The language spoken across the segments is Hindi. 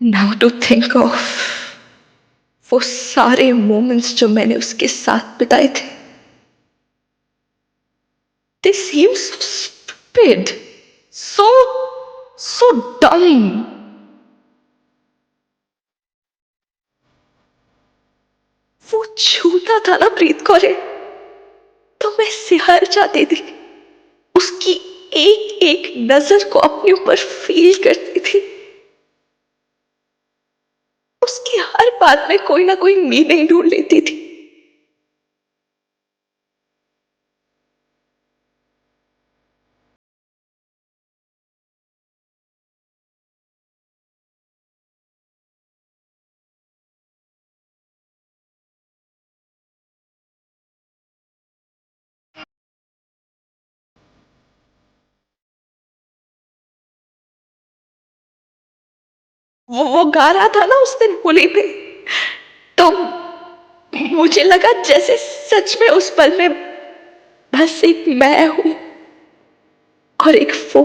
नाउ टू थिंक ऑफ वो सारे मोमेंट्स जो मैंने उसके साथ बिताए थे, दे सीम सो स्टूपिड, सो सो डम। वो छूता था ना प्रीत कौरे, तो मैं सिहर जाती थी। उसकी एक एक नजर को अपने ऊपर फील करती थी। उसकी हर बात में कोई ना कोई मीनिंग ढूंढ लेती थी। वो गा रहा था ना उस दिन होली पे, तो मुझे लगा जैसे सच में उस पल में बस एक मैं हूं और एक वो।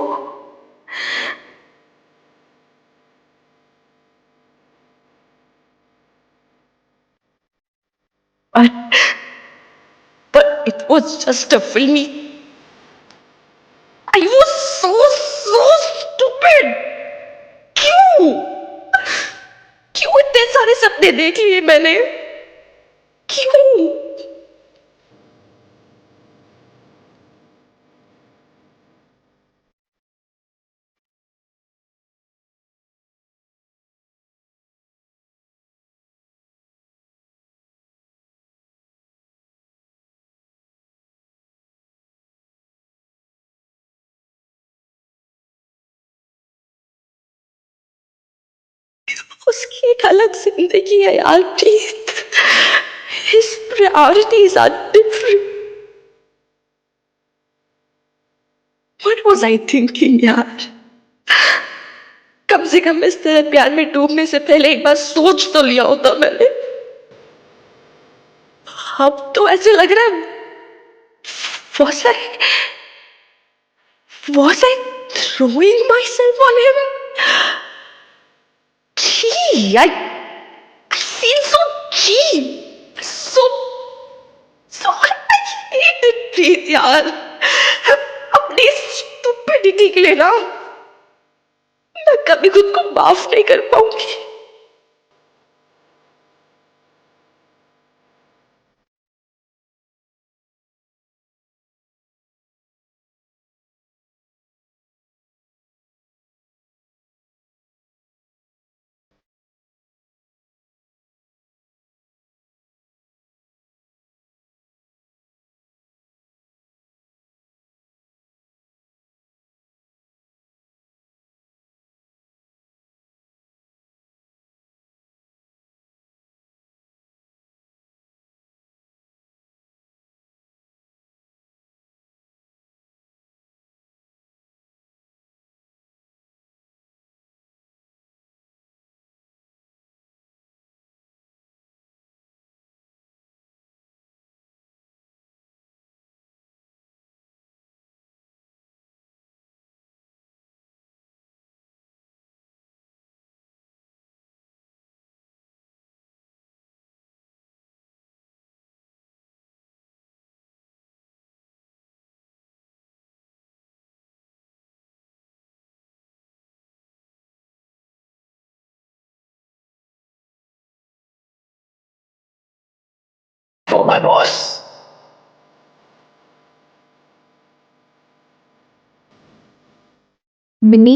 But but it was just a filmy. I was so stupid. क्यों क्यों इतने सारे सपने देख लिए मैंने? क्यों? उसकी एक अलग जिंदगी है यार please. His priorities are different. What was I thinking यार? कम से कम इस तरह प्यार में डूबने से पहले एक बार सोच तो लिया होता मैंने। अब तो ऐसे लग रहा है was I was I throwing myself on him? Gee, I feel so cheap, so I hate it please यार। अपनी स्टूपिडिटी के लिए ना मैं कभी खुद को माफ नहीं कर पाऊंगी। Oh my boss. मिनी,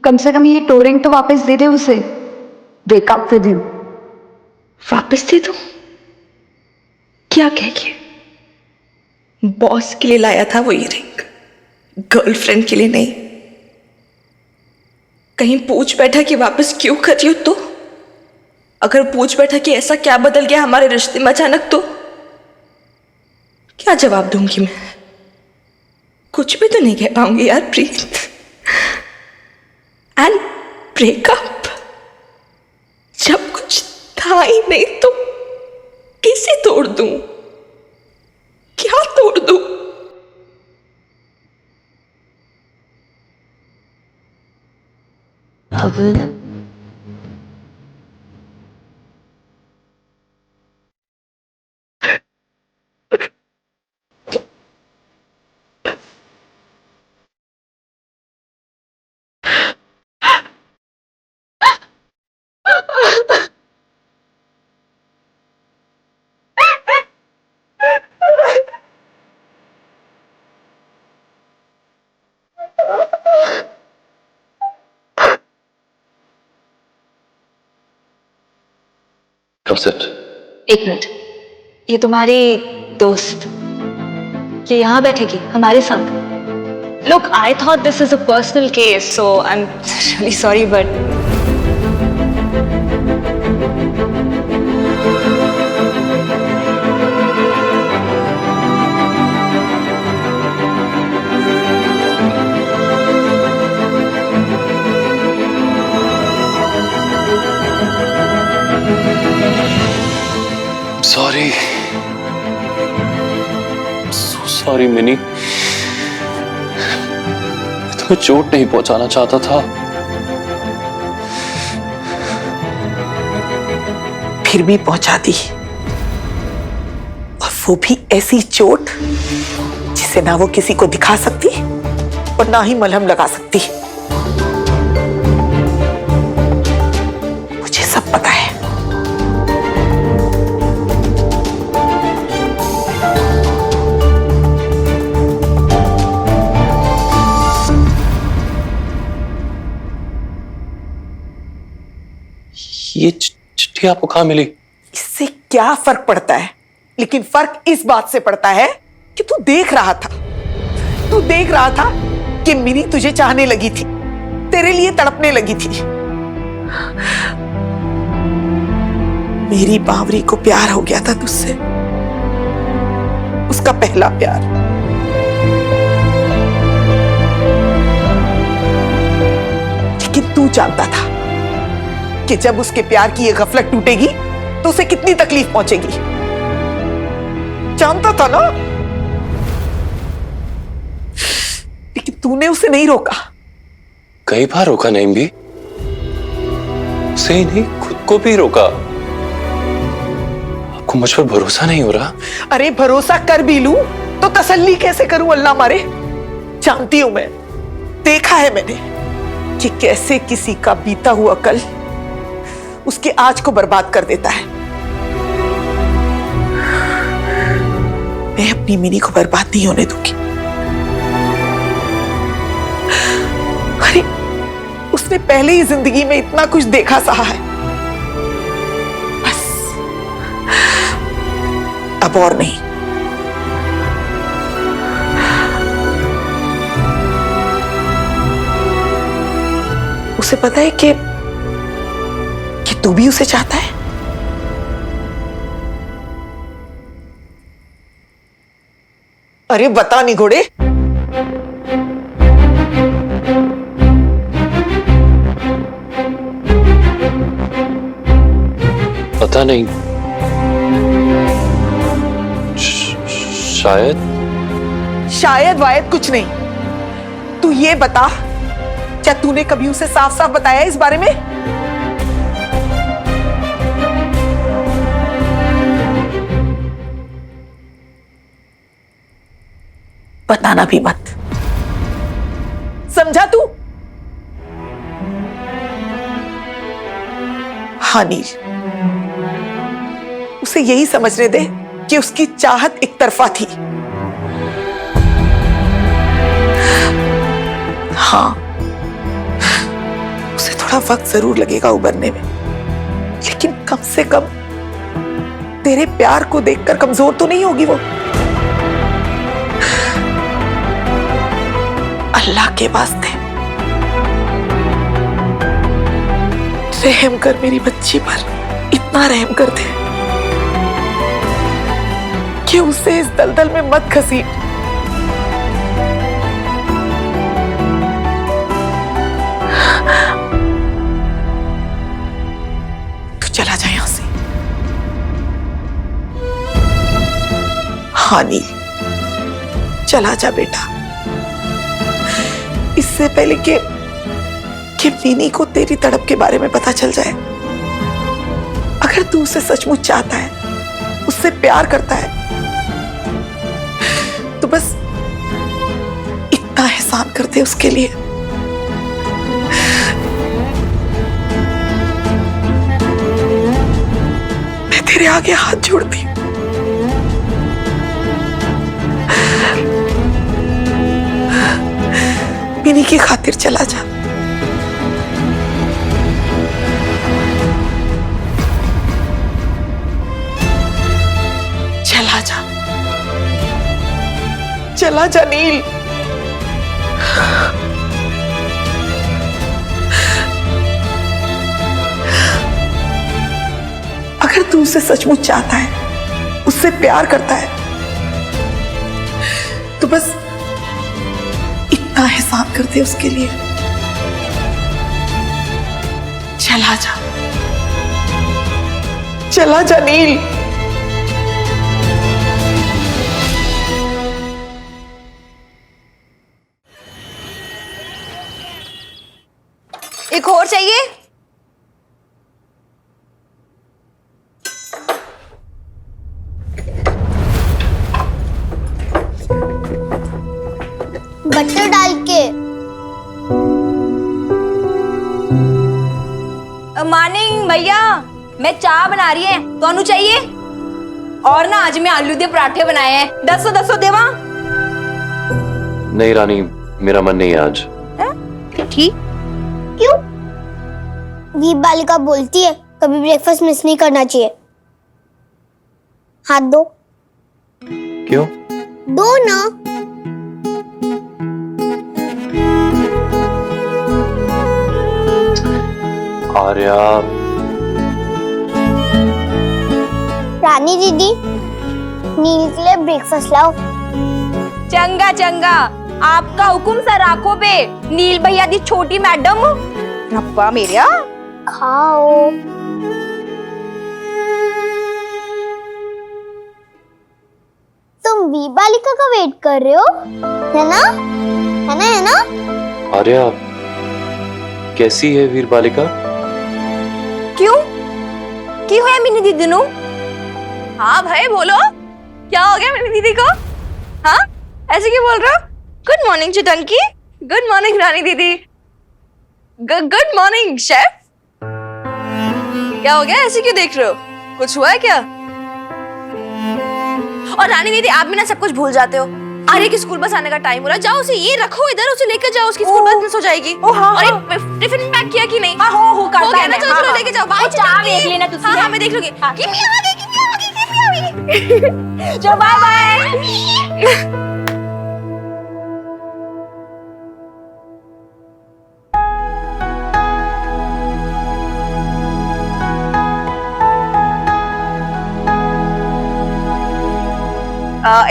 कम से कम ये टोरिंग तो वापस दे दे उसे। Breakup with him. वापस दे दो? क्या कह के? बॉस के लिए लाया था वो इयरिंग, गर्लफ्रेंड के लिए नहीं। कहीं पूछ बैठा कि वापस क्यों कर रही हो? तो अगर पूछ बैठा कि ऐसा क्या बदल गया हमारे रिश्ते में अचानक, तो क्या जवाब दूंगी मैं? कुछ भी तो नहीं कह पाऊंगी यार प्रीत। एंड ब्रेकअप जब कुछ था ही नहीं तो कैसे तोड़ दूं? क्या तोड़ दूं? अब Sit. एक मिनट, ये तुम्हारी दोस्त ये यहाँ बैठेगी हमारे साथ? Look, I thought this is a personal case, so I'm really sorry, but Sorry. So sorry, mini. मैं तुम्हें चोट नहीं पहुंचाना चाहता था। फिर भी पहुंचा दी, और वो भी ऐसी चोट जिसे ना वो किसी को दिखा सकती और ना ही मलहम लगा सकती। मुझे सब पता है। ये चिट्ठी आपको कहाँ मिली? इससे क्या फर्क पड़ता है, लेकिन फर्क इस बात से पड़ता है कि तू देख रहा था कि मिनी तुझे चाहने लगी थी, तेरे लिए तड़पने लगी थी। मेरी बावरी को प्यार हो गया था तुझसे, उसका पहला प्यार। लेकिन तू जानता था कि जब उसके प्यार की ये गफलत टूटेगी तो उसे कितनी तकलीफ पहुंचेगी। जानता था ना, लेकिन तूने उसे नहीं रोका। कई बार रोका नहीं भी, उसे ही नहीं खुद को भी रोका। आपको मुझ पर भरोसा नहीं हो रहा? अरे भरोसा कर भी लूं तो तसल्ली कैसे करूं, अल्लाह मारे। जानती हूं मैं, देखा है मैंने कि कैसे किसी का बीता हुआ कल उसके आज को बर्बाद कर देता है। मैं अपनी मिनी को बर्बाद नहीं होने दूंगी। अरे उसने पहले ही जिंदगी में इतना कुछ देखा सहा है, बस अब और नहीं। उसे पता है कि तू भी उसे चाहता है। अरे बता नहीं घोड़े। पता नहीं, शायद वायद कुछ नहीं। तू ये बता, क्या तूने कभी उसे साफ साफ बताया इस बारे में? बताना भी मत, समझा तू? हाँ नील, उसे यही समझने दे कि उसकी चाहत एक तरफा थी। हाँ, उसे थोड़ा वक्त जरूर लगेगा उबरने में, लेकिन कम से कम तेरे प्यार को देखकर कमजोर तो नहीं होगी वो। अल्लाह के वास्ते रहम कर मेरी बच्ची पर, इतना रहम कर दे कि उसे इस दलदल में मत घसीट। तू चला जा यहां से। हाँ नील, चला जा बेटा, इससे पहले कि मिनी को तेरी तड़प के बारे में पता चल जाए। अगर तू उसे सचमुच चाहता है, उससे प्यार करता है, तो बस इतना एहसान कर दे उसके लिए। मैं तेरे आगे हाथ जोड़ती हूं। मिनी की खातिर चला जा। चला जा, चला जा नील। अगर तू उसे सचमुच चाहता है, उससे प्यार करता है, तो बस इतना एहसान कर दे उसके लिए। चला जा, चला जा नील। एक और चाहिए? बटर डाल के। मॉर्निंग भैया, मैं चाय बना रही है, तो चाहिए? और ना आज मैं आलू दे पराठे बनाए हैं, 10 देवा? नहीं रानी, मेरा मन नहीं है आज। ठीक। क्यों? वीर बालिका बोलती है कभी ब्रेकफास्ट मिस नहीं करना चाहिए। हाथ दो। क्यों? दो ना। आर्या। रानी दीदी, नील के लिए ब्रेकफास्ट लाओ। चंगा चंगा, आपका हुक्म सर आंखों पे। नील भैया दी छोटी मैडम। रब्बा मेरिया, खाओ। तुम वीर बालिका का वेट कर रहे हो, है ना? है ना? है ना? आर्या, कैसी है वीर बालिका? क्यों? क्यों है मिनी दीदी नु? हाँ भाई बोलो, क्या हो गया मिनी दीदी को? हाँ, ऐसे क्यों बोल रहे हो? Good morning Chitanki. Good morning Rani दीदी। Good morning chef. क्या हो गया, ऐसे क्यों देख रहे हो? कुछ हुआ है क्या? और रानी दीदी, आप भी ना सब कुछ भूल जाते हो। आर्य की स्कूल बस आने का टाइम हो रहा है, जाओ उसे ये रखो इधर, उसे लेकर जाओ, उसकी स्कूल बस मिस हो जाएगी। हाँ, और ये टिफिन पैक किया कि नहीं? हाँ, हो गया ना, चलो चलो लेके जाओ। बाय चाय देख लेना तुसी। हाँ, मैं देख लूंगी। किमी आ गई, किमी आ गई, किमी आ गई। चलो bye bye.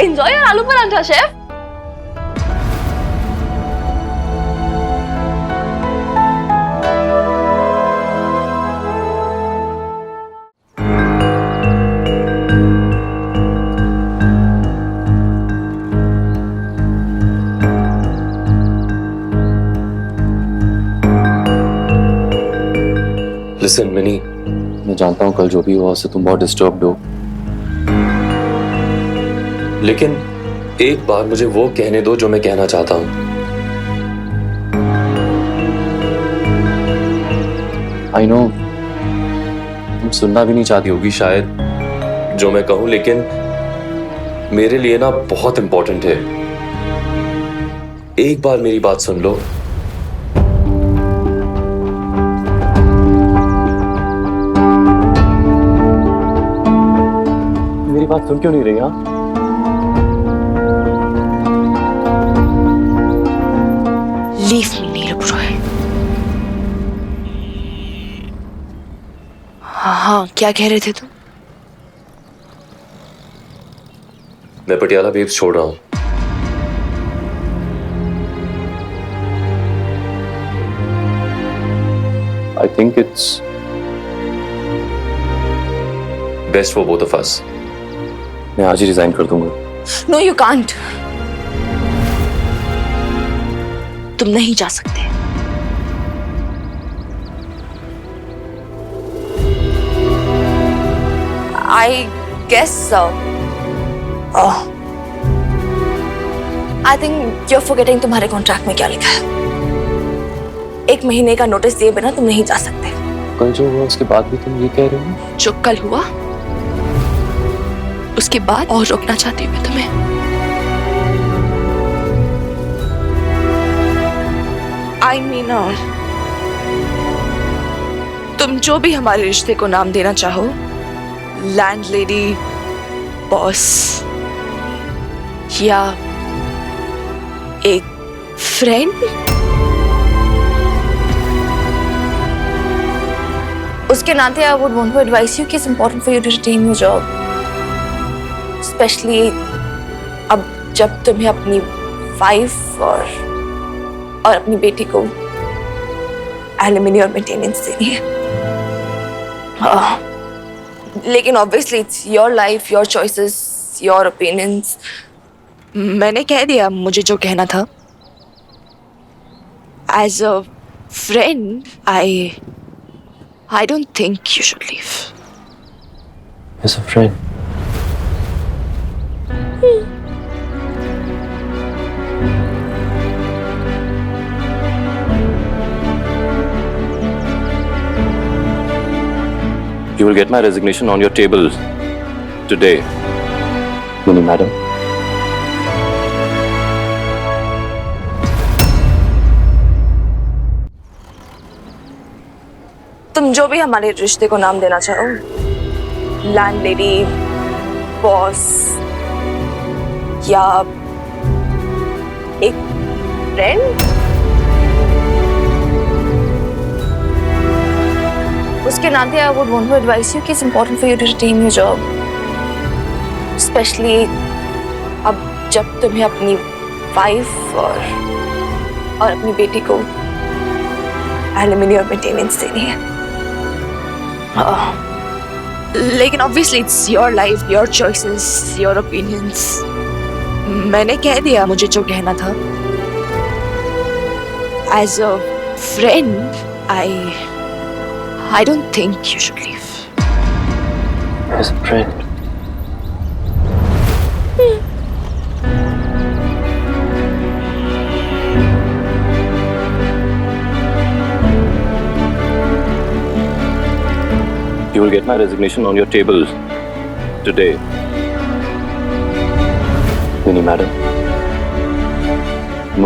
Enjoy your aloo parantha, chef. Listen Mini, मैं जानता हूँ कल जो भी हुआ उससे तुम बहुत डिस्टर्ब्ड हो, लेकिन एक बार मुझे वो कहने दो जो मैं कहना चाहता हूं। आई नो तुम सुनना भी नहीं चाहती होगी शायद जो मैं कहूं, लेकिन मेरे लिए ना बहुत इंपॉर्टेंट है। एक बार मेरी बात सुन लो। मेरी बात सुन क्यों नहीं रही? हाँ, Leave me, नीरव रॉय। हाँ, क्या कह रहे थे तुम? मैं पटियाला बेब्स छोड़ रहा हूं। I think it's best for both of us. मैं आज ही रिजाइन कर दूंगा। No, you can't. तुम नहीं जा सकते। I guess so. Oh. I think you're forgetting तुम्हारे कॉन्ट्रैक्ट में क्या लिखा है। 1 महीने का नोटिस दिए बिना तुम नहीं जा सकते। कल जो हुआ उसके बाद भी तुम ये कह रहे हो? जो कल हुआ उसके बाद और रोकना चाहती हूँ मैं तुम्हें। I mean, तुम जो भी हमारे रिश्ते को नाम देना चाहो, लैंडलेडी, बॉस या एक फ्रेंड? उसके नाते I would want to advice you कि it's important for you to retain your job, specially अब जब तुम्हें अपनी वाइफ और अपनी बेटी को एलिमनी और मेंटेनेंस देनी है। लेकिन obviously it's your life, your choices, your opinions. मैंने कह दिया मुझे जो कहना था। As a friend I don't think you should leave. As a friend. You will get my resignation on your table today, Mini Madam. तुम जो भी हमारे रिश्ते को नाम देना चाहो, लैंडलेडी, बॉस या एक फ्रेंड, उसके नाते I would want to advice you कि it's important for you to retain your job, specially अब जब तुम्हें अपनी वाइफ और अपनी बेटी को एलिमनी और मेंटेनेंस देनी है। लेकिन obviously it's your life, your choices, your opinions. मैंने कह दिया मुझे जो कहना था। As a friend I don't think you should leave. As a friend. You will get my resignation on your table today, Mini Madam.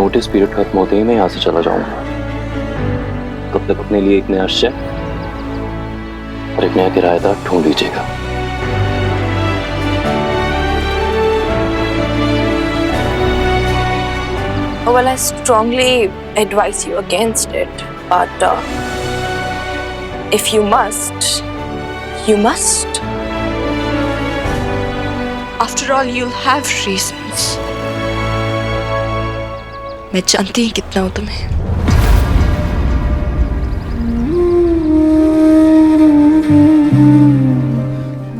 Notice period खत्म होते ही मैं यहाँ से चला जाऊंगा। तब तक अपने लिए एक नया शेफ और एक नया किराएदार ढूंढ लीजिएगा। Well, I strongly advise you against it, but if you must, you must. After all, you'll have reasons. मैं जानती हूँ कितना हूँ तुम्हें।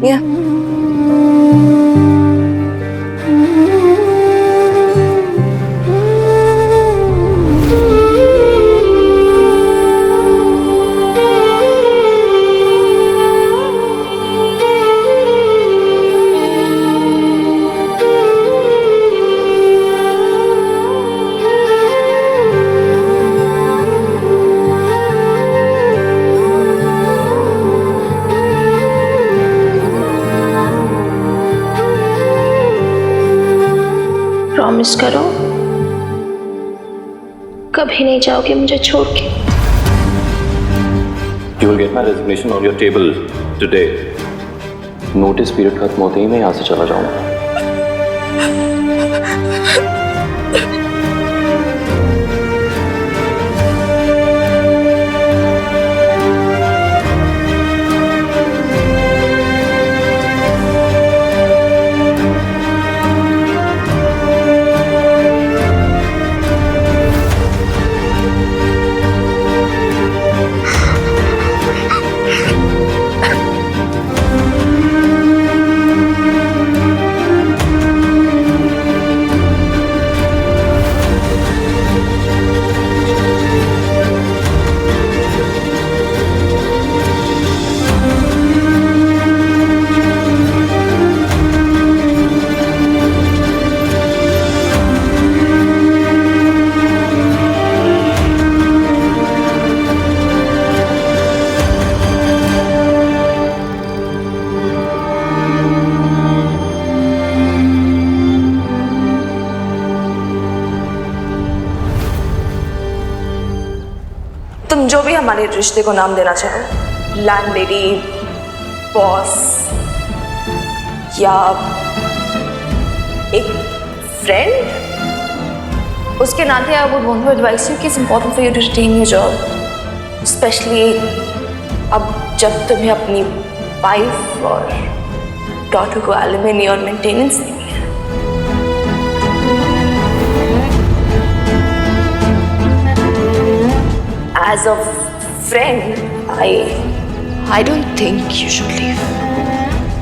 Yeah. प्रॉमिस करो कभी नहीं जाओगे मुझे छोड़ के। You will get my resignation on your table today. Notice period खत्म होते ही मैं यहाँ से चला जाऊंगा। तुम जो भी हमारे रिश्ते को नाम देना चाहो, लैंडलेडी, बॉस या एक फ्रेंड उसके नाते I would want to advice you कि it's important for you to retain your job, specially अब जब तुम्हें अपनी वाइफ और डॉटर को एलिमनी और मेंटेनेंस देनी है। As a friend, I don't think you should leave.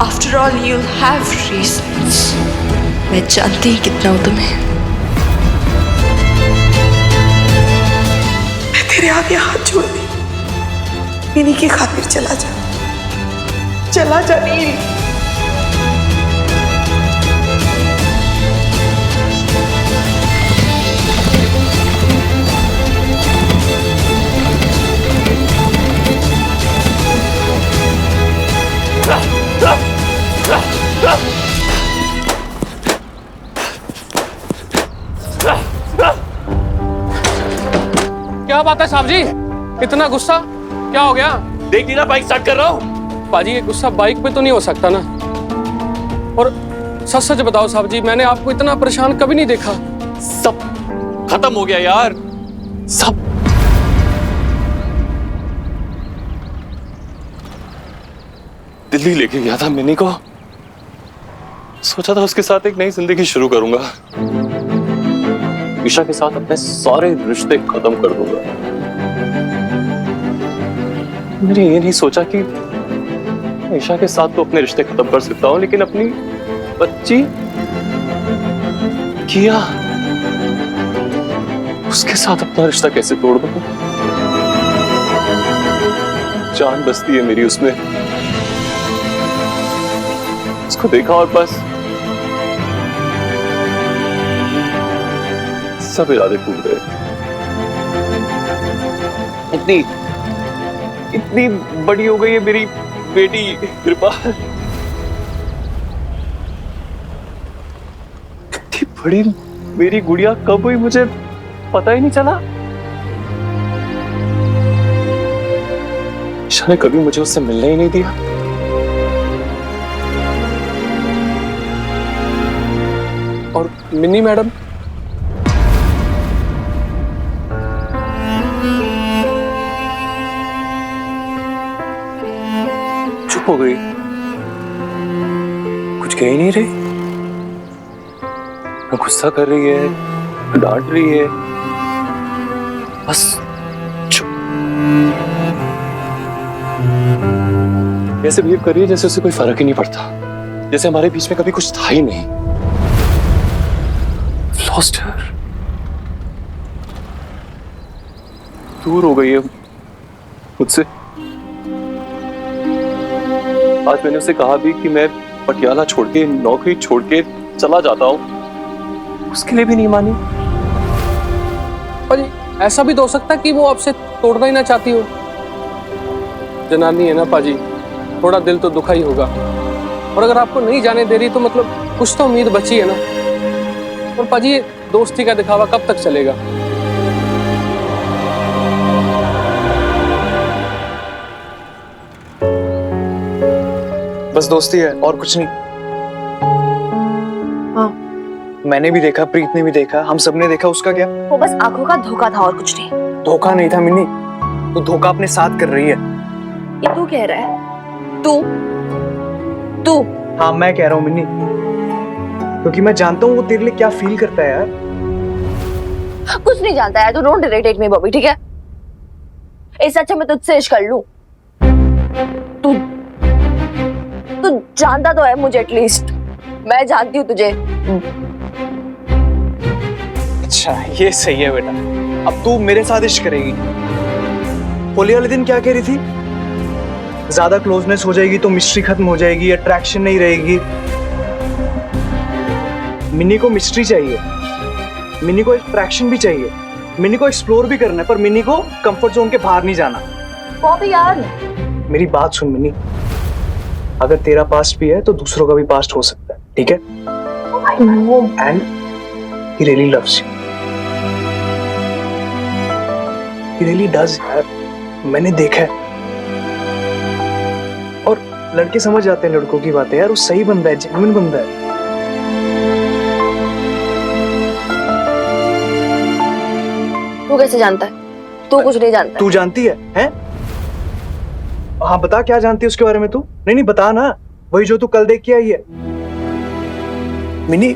After all, you'll have reasons. मैं जानती ही कितना हूँ तुम्हें। मैं तेरे आगे हाथ जोड़ती, इन्हीं की खातिर चला जा, चला जा नील। क्या बात है साहब जी, इतना गुस्सा क्या हो गया? देख ली ना, बाइक स्टार्ट कर रहा हूँ। पाजी ये गुस्सा बाइक पे तो नहीं हो सकता ना। और सच सच बताओ साहब जी, मैंने आपको इतना परेशान कभी नहीं देखा। सब खत्म हो गया यार, सब। दिल्ली लेके गया था मिनी को, सोचा था उसके साथ एक नई जिंदगी शुरू करूंगा। ईशा के साथ अपने सारे रिश्ते खत्म कर दूंगा। मैंने ये नहीं सोचा कि ईशा के साथ तो अपने रिश्ते खत्म कर सकता हूं, लेकिन अपनी बच्ची किया, उसके साथ अपना रिश्ता कैसे तोड़ दूं? जान बसती है मेरी उसमें। उसको देखा और बस सब इरादे टूट गए। इतनी बड़ी हो गई है मेरी बेटी कृपा, इतनी बड़ी मेरी गुड़िया कब हुई मुझे पता ही नहीं चला। ईशा ने कभी मुझे उससे मिलने ही नहीं दिया। और मिनी मैडम? चुप हो गई, कुछ कह ही नहीं रही, न गुस्सा कर रही है, न डांट रही है, बस चुप। ऐसे बिहेव कर रही है जैसे उसे कोई फर्क ही नहीं पड़ता, जैसे हमारे बीच में कभी कुछ था ही नहीं। Lost her. दूर हो गई है मुझसे। आज मैंने उसे कहा भी कि मैं पटियाला छोड़ के, नौकरी छोड़ के चला जाता हूं, उसके लिए भी नहीं मानी। पाजी ऐसा भी तो हो सकता कि वो आपसे तोड़ना ही ना चाहती हो। जनानी है ना पाजी, थोड़ा दिल तो दुखा ही होगा। और अगर आपको नहीं जाने दे रही तो मतलब कुछ तो उम्मीद बची है ना। और पाजी दोस्ती का दिखावा कब तक चलेगा? बस दोस्ती है और कुछ नहीं। हाँ, मैंने भी देखा, प्रीत ने भी देखा, हम सबने देखा, उसका क्या? वो बस आंखों का धोखा था और कुछ नहीं। धोखा नहीं था मिन्नी, तो धोखा अपने साथ कर रही है। ये तू कह रहा है? तू? हाँ मैं कह रहा हूँ मिन्नी, क्योंकि मैं जानता हूँ वो तेरे लिए क्या फील करता है यार। कुछ नहीं जानता है, तो डोंट इरिटेट मी बॉबी, ठीक है? इससे अच्छा मैं तुझसे इश्क कर लूं। तू जानता तो है मुझे, एटलीस्ट मैं जानती हूँ तुझे। अच्छा ये सही है बेटा, अब तू मेरे साथ इश्क करेगी। होली वाले दिन क्या कह रही थी? ज्यादा क्लोजनेस हो जाएगी तो मिस्ट्री खत्म हो जाएगी, अट्रैक्शन नहीं रहेगी। मिन्नी को मिस्ट्री चाहिए, मिन्नी को अट्रैक्शन भी चाहिए, मिन्नी को एक्सप्लोर भी करना है, पर मिन्नी को कंफर्ट जोन के बाहर नहीं जाना। बॉबी यार मेरी बात सुन मिन्नी, अगर तेरा पास्ट भी है तो दूसरों का भी पास्ट हो सकता है, ठीक है? And he really loves you, he really does यार, मैंने देखा है। और लड़के समझ जाते हैं लड़कों की बातें यार, वो सही बंदा है, जेन्युइन बंदा है। तू कैसे जानता है? तू कुछ नहीं जानता। तू जानती है? हैं? हाँ बता, क्या जानती है उसके बारे में तू? नहीं बता ना, वही जो तू कल देख के आई है। मिनी,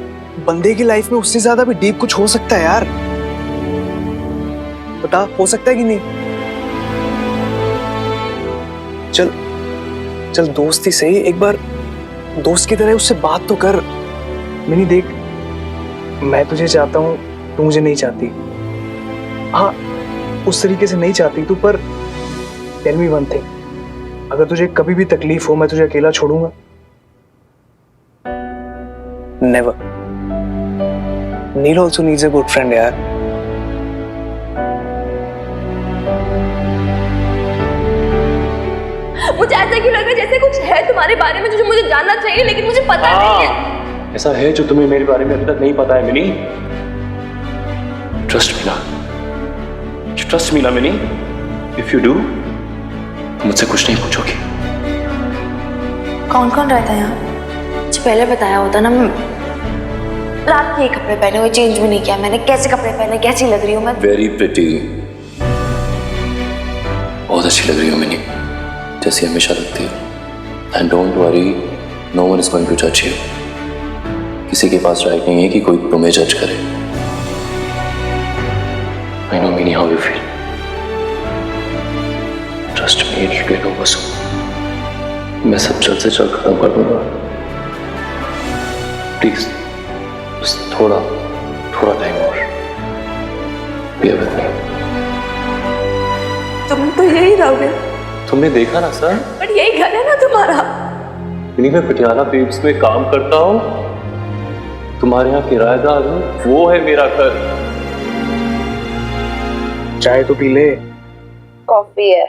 बंदे की लाइफ में उससे ज्यादा भी डीप कुछ हो सकता है यार। बता, हो सकता है कि नहीं? चल चल, दोस्ती सही, एक बार दोस्त की तरह उससे बात तो कर। मिनी देख, मैं तुझे चाहता हूँ, तू मुझे नहीं चाहती। हाँ, उस तरीके से नहीं चाहती तू, पर टेल मी वन थिंग, अगर तुझे कभी भी तकलीफ हो, मैं तुझे अकेला छोड़ूंगा? Never. Neel also needs a good friend यार। मुझे ऐसा क्यों लग रहा है जैसे कुछ है तुम्हारे बारे में जो मुझे जानना चाहिए लेकिन मुझे पता नहीं है। ऐसा है जो तुम्हें मेरे बारे में अभी तक नहीं पता है मिनी। ट्रस्ट मी ना मिनी। इफ यू डू, मुझसे कुछ नहीं पूछोगे। कौन कौन रहता है यहाँ? मुझे पहले बताया होता ना। मैं रात के ये कपड़े पहने हुए, चेंज भी नहीं किया मैंने। कैसे कपड़े पहने, कैसी लग रही हूँ मैं? वेरी प्रिटी, बहुत अच्छी लग रही हो मिनी, जैसी हमेशा लगती है। And don't worry, no one is going to जज यू। किसी के पास राइट नहीं है कि कोई तुम्हें जज करे। I know mini how you feel. Trust me, it will get over soon. मैं सब जल्द से जल्द खत्म कर दूंगा। प्लीज बस थोड़ा टाइम और। Bear with me। तुम तो यही रहोगे। तुमने देखा ना सर, बट यही घर है ना तुम्हारा। मैं पटियाला बेब्स में काम करता हूँ, तुम्हारे यहाँ किराएदार हूँ, वो है मेरा घर। चाय तो पी ले। कॉफी है।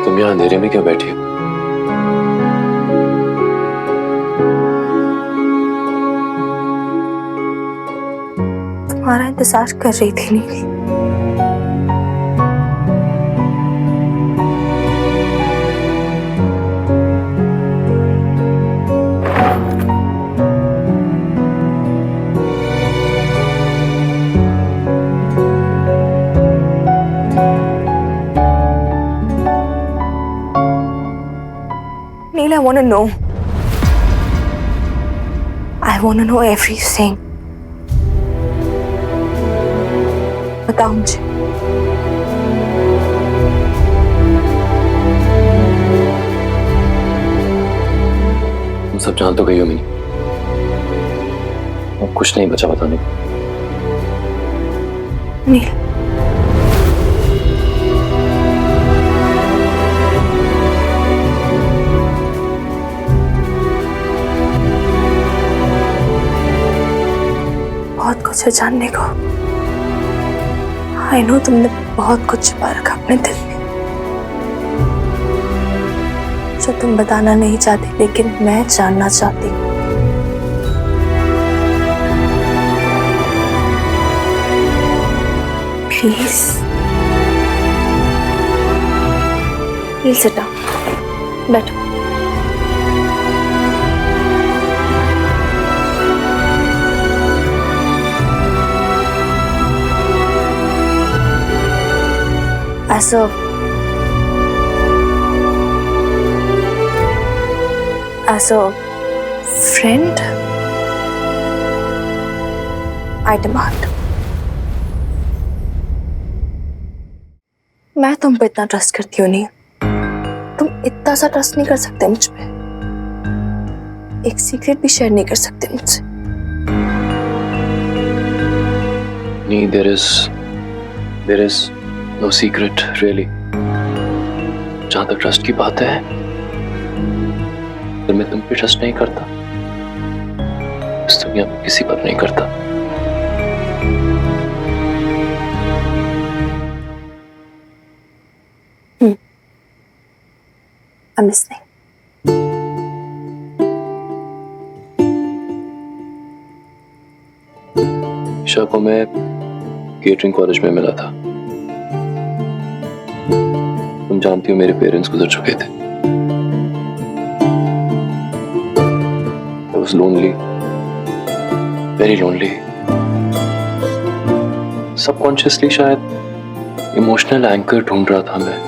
तुम यहाँ अंधेरे में क्यों बैठी हो? तुम्हारा इंतजार कर रही थी नीली। Neil, I want to know. I want to know everything. बताओ मुझे। तुम सब जान तो गई हो मिनी, अब कुछ नहीं बचा बताने को। नील, बहुत कुछ है जानने को। आई नो तुमने बहुत कुछ छुपा रखा अपने दिल में, जो तुम बताना नहीं चाहती लेकिन मैं जानना चाहती हूँ। प्लीज प्लीज सिट डाउन, बैठो। As a friend, I demand. मैं तुम पे इतना ट्रस्ट करती हूँ नहीं, तुम इतना सा ट्रस्ट नहीं कर सकते मुझ पे। एक सीक्रेट भी शेयर नहीं कर सकते मुझसे। नहीं, there is no secret really। जहां तक ट्रस्ट की बात है, तो मैं तुम पे ट्रस्ट नहीं करता। इस दुनिया में किसी पर नहीं करता। I'm listening. ईशा को मैं केटरिंग कॉलेज में मिला था। तुम जानती हो मेरे पेरेंट्स गुजर चुके थे। I was lonely, very lonely. Subconsciously शायद इमोशनल एंकर ढूंढ रहा था मैं।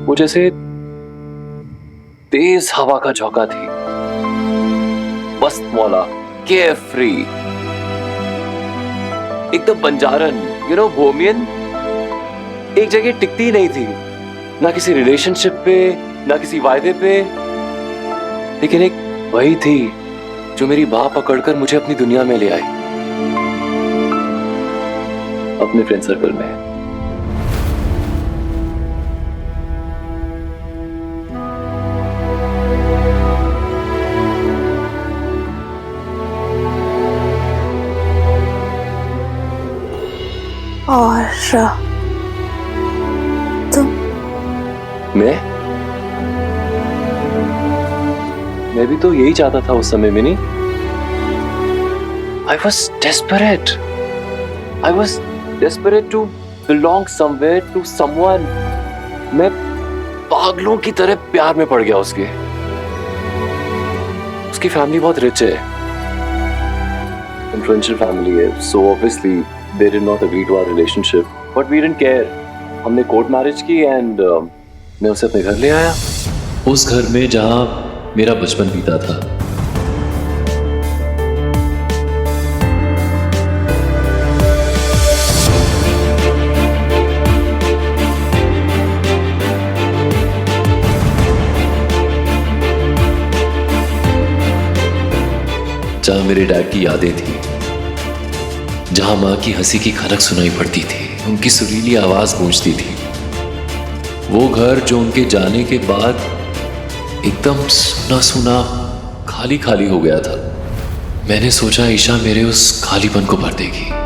वो जैसे तेज हवा का झोंका थी, मस्त मौला, केयर फ्री, एकदम बंजारन, बोहेमियन, एक जगह टिकती नहीं थी, ना किसी रिलेशनशिप पे, ना किसी वायदे पे, लेकिन एक वही थी जो मेरी बाह पकड़कर मुझे अपनी दुनिया में ले आई, अपने फ्रेंड सर्कल में। और तुम? मैं भी तो यही चाहता था उस समय, mini. I was desperate. I was desperate to belong somewhere to someone. मैं पागलों की तरह प्यार में पड़ गया उसके। उसकी फैमिली बहुत रिच है, influential family है, so obviously they did not agree to our relationship, but we didn't care. हमने कोर्ट मैरिज की एंड मैं उसे अपने घर ले आया, उस घर में जहां मेरा बचपन बीता था। जहां मेरे डैड की यादें थी, जहां मां की हंसी की खनक सुनाई पड़ती थी, उनकी सुरीली आवाज गूंजती थी। वो घर जो उनके जाने के बाद एकदम सुना सुना, खाली खाली हो गया था। मैंने सोचा ईशा मेरे उस खालीपन को भर देगी।